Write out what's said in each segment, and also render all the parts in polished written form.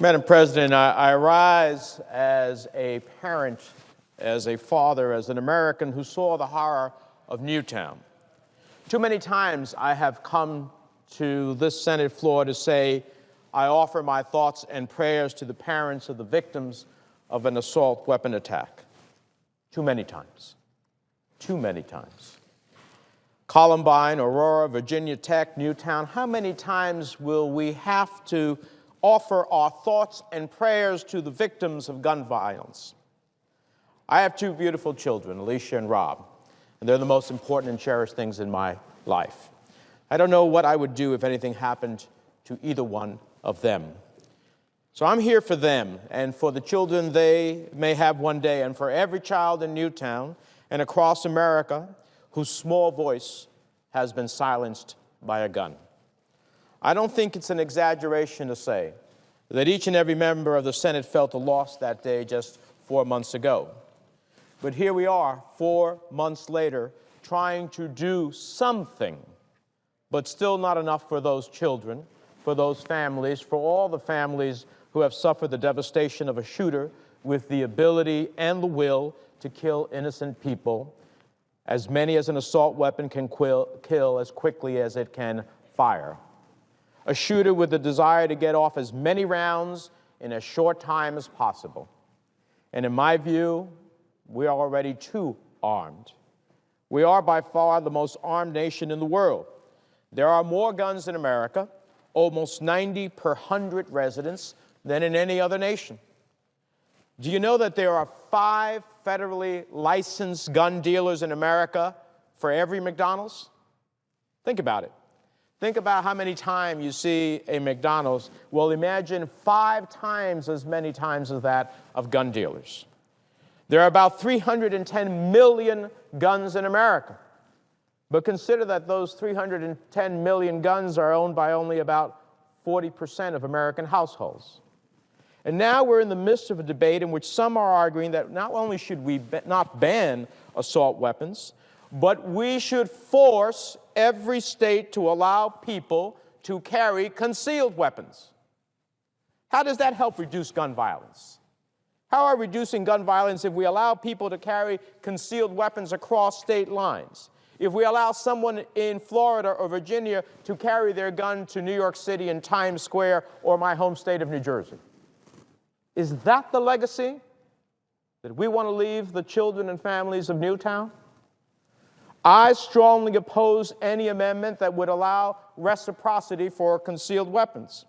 Madam President, I rise as a parent, as a father, as an American who saw the horror of Newtown. Too many times I have come to this Senate floor to say I offer my thoughts and prayers to the parents of the victims of an assault weapon attack. Too many times. Too many times. Columbine, Aurora, Virginia Tech, Newtown, how many times will we have to offer our thoughts and prayers to the victims of gun violence? I have two beautiful children, Alicia and Rob, and they're the most important and cherished things in my life. I don't know what I would do if anything happened to either one of them. So I'm here for them and for the children they may have one day, and for every child in Newtown and across America whose small voice has been silenced by a gun. I don't think it's an exaggeration to say that each and every member of the Senate felt a loss that day just 4 months ago. But here we are, 4 months later, trying to do something, but still not enough for those children, for those families, for all the families who have suffered the devastation of a shooter with the ability and the will to kill innocent people, as many as an assault weapon can kill as quickly as it can fire. A shooter with the desire to get off as many rounds in as short time as possible. And in my view, we are already too armed. We are by far the most armed nation in the world. There are more guns in America, almost 90 per 100 residents, than in any other nation. Do you know that there are 5 federally licensed gun dealers in America for every McDonald's? Think about it. Think about how many times you see a McDonald's. Well, imagine 5 times as many times as that of gun dealers. There are about 310 million guns in America. But consider that those 310 million guns are owned by only about 40% of American households. And now we're in the midst of a debate in which some are arguing that not only should we not ban assault weapons, but we should force every state to allow people to carry concealed weapons. How does that help reduce gun violence? How are we reducing gun violence if we allow people to carry concealed weapons across state lines? If we allow someone in Florida or Virginia to carry their gun to New York City in Times Square or my home state of New Jersey? Is that the legacy that we want to leave the children and families of Newtown? I strongly oppose any amendment that would allow reciprocity for concealed weapons.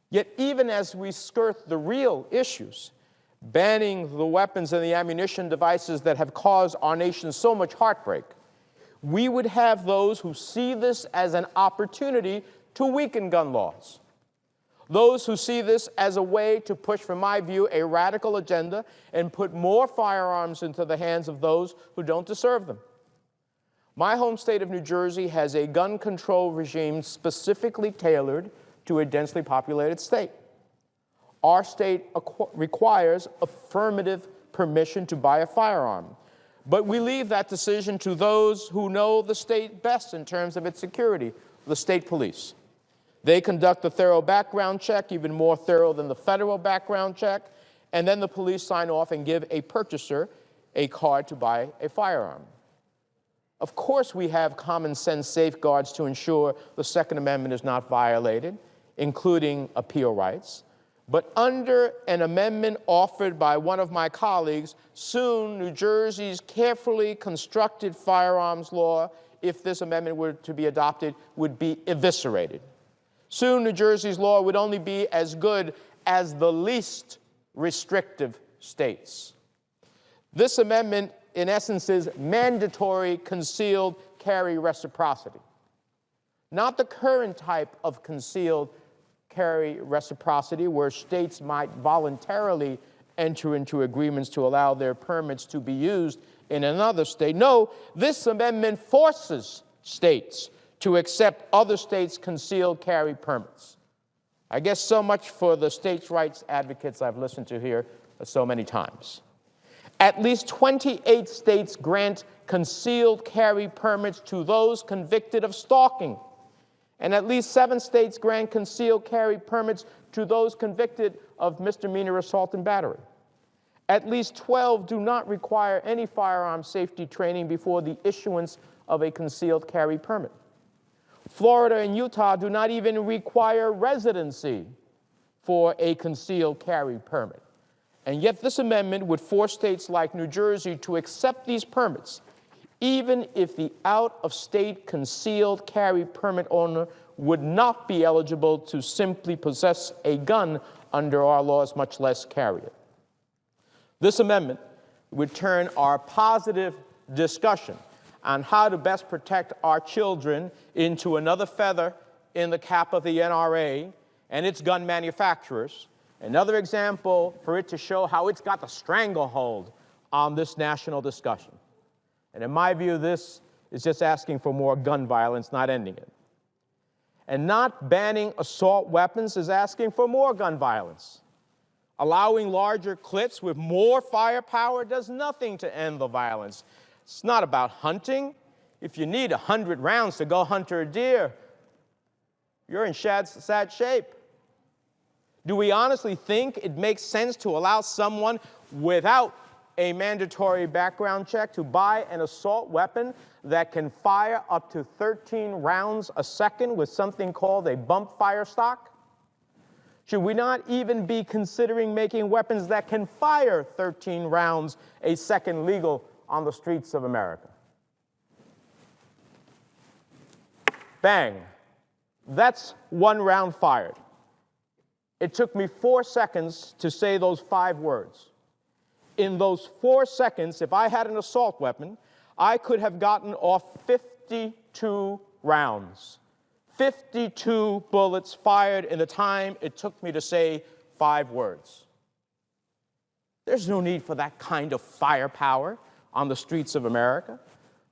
Yet even as we skirt the real issues, banning the weapons and the ammunition devices that have caused our nation so much heartbreak, we would have those who see this as an opportunity to weaken gun laws. Those who see this as a way to push, from my view, a radical agenda and put more firearms into the hands of those who don't deserve them. My home state of New Jersey has a gun control regime specifically tailored to a densely populated state. Our state requires affirmative permission to buy a firearm, but we leave that decision to those who know the state best in terms of its security, the state police. They conduct a thorough background check, even more thorough than the federal background check, and then the police sign off and give a purchaser a card to buy a firearm. Of course, we have common sense safeguards to ensure the Second Amendment is not violated, including appeal rights. But under an amendment offered by one of my colleagues, soon New Jersey's carefully constructed firearms law, if this amendment were to be adopted, would be eviscerated. Soon New Jersey's law would only be as good as the least restrictive states. This amendment, in essence, is mandatory concealed carry reciprocity. Not the current type of concealed carry reciprocity where states might voluntarily enter into agreements to allow their permits to be used in another state. No, this amendment forces states to accept other states' concealed carry permits. I guess so much for the states' rights advocates I've listened to here so many times. At least 28 states grant concealed carry permits to those convicted of stalking. And at least 7 states grant concealed carry permits to those convicted of misdemeanor assault and battery. At least 12 do not require any firearm safety training before the issuance of a concealed carry permit. Florida and Utah do not even require residency for a concealed carry permit. And yet this amendment would force states like New Jersey to accept these permits, even if the out-of-state concealed carry permit owner would not be eligible to simply possess a gun under our laws, much less carry it. This amendment would turn our positive discussion on how to best protect our children into another feather in the cap of the NRA and its gun manufacturers, another example for it to show how it's got the stranglehold on this national discussion. And in my view, this is just asking for more gun violence, not ending it. And not banning assault weapons is asking for more gun violence. Allowing larger clips with more firepower does nothing to end the violence. It's not about hunting. If you need 100 rounds to go hunt a deer, you're in sad shape. Do we honestly think it makes sense to allow someone without a mandatory background check to buy an assault weapon that can fire up to 13 rounds a second with something called a bump fire stock? Should we not even be considering making weapons that can fire 13 rounds a second legal on the streets of America? Bang. That's one round fired. It took me 4 seconds to say those 5 words. In those 4 seconds, if I had an assault weapon, I could have gotten off 52 rounds. 52 bullets fired in the time it took me to say 5 words. There's no need for that kind of firepower on the streets of America.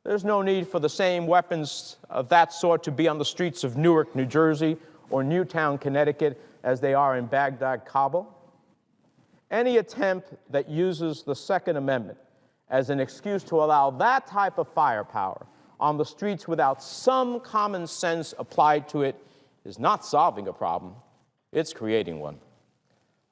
There's no need for the same weapons of that sort to be on the streets of Newark, New Jersey, or Newtown, Connecticut, as they are in Baghdad, Kabul. Any attempt that uses the Second Amendment as an excuse to allow that type of firepower on the streets without some common sense applied to it is not solving a problem, it's creating one.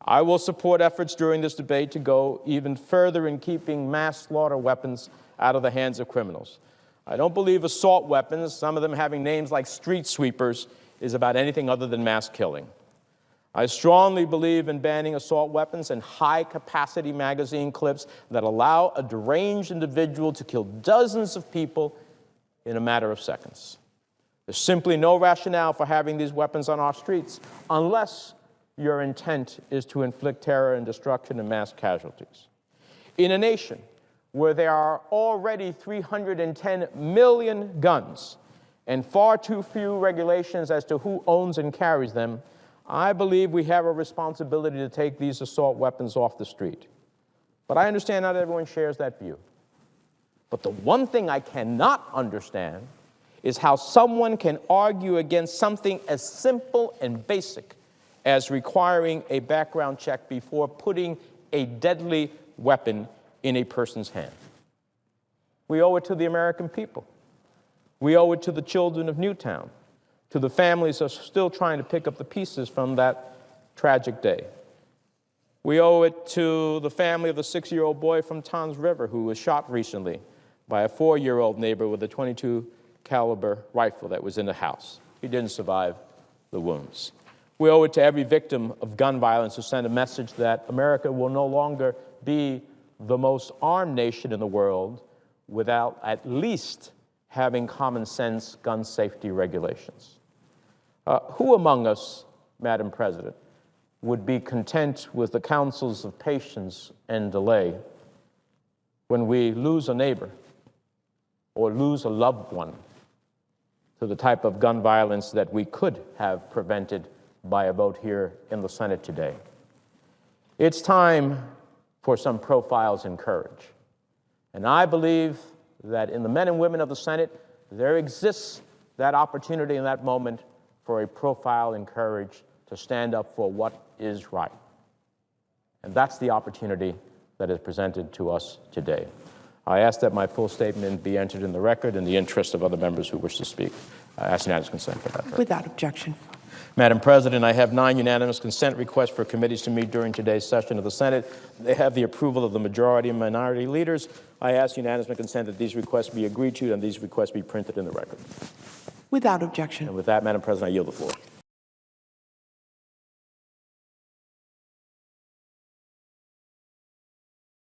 I will support efforts during this debate to go even further in keeping mass slaughter weapons out of the hands of criminals. I don't believe assault weapons, some of them having names like street sweepers, is about anything other than mass killing. I strongly believe in banning assault weapons and high-capacity magazine clips that allow a deranged individual to kill dozens of people in a matter of seconds. There's simply no rationale for having these weapons on our streets unless your intent is to inflict terror and destruction and mass casualties. In a nation where there are already 310 million guns and far too few regulations as to who owns and carries them, I believe we have a responsibility to take these assault weapons off the street. But I understand not everyone shares that view. But the one thing I cannot understand is how someone can argue against something as simple and basic as requiring a background check before putting a deadly weapon in a person's hand. We owe it to the American people. We owe it to the children of Newtown, to the families that are still trying to pick up the pieces from that tragic day. We owe it to the family of the 6-year-old boy from Toms River who was shot recently by a 4-year-old neighbor with a .22 caliber rifle that was in the house. He didn't survive the wounds. We owe it to every victim of gun violence who sent a message that America will no longer be the most armed nation in the world without at least having common sense gun safety regulations. Who among us, Madam President, would be content with the counsels of patience and delay when we lose a neighbor or lose a loved one to the type of gun violence that we could have prevented by a vote here in the Senate today? It's time for some profiles in courage. And I believe that in the men and women of the Senate, there exists that opportunity in that moment for a profile in courage to stand up for what is right. And that's the opportunity that is presented to us today. I ask that my full statement be entered in the record in the interest of other members who wish to speak. I ask unanimous consent for that. Without objection. Madam President, I have 9 unanimous consent requests for committees to meet during today's session of the Senate. They have the approval of the majority and minority leaders. I ask unanimous consent that these requests be agreed to and these requests be printed in the record. Without objection. And with that, Madam President, I yield the floor.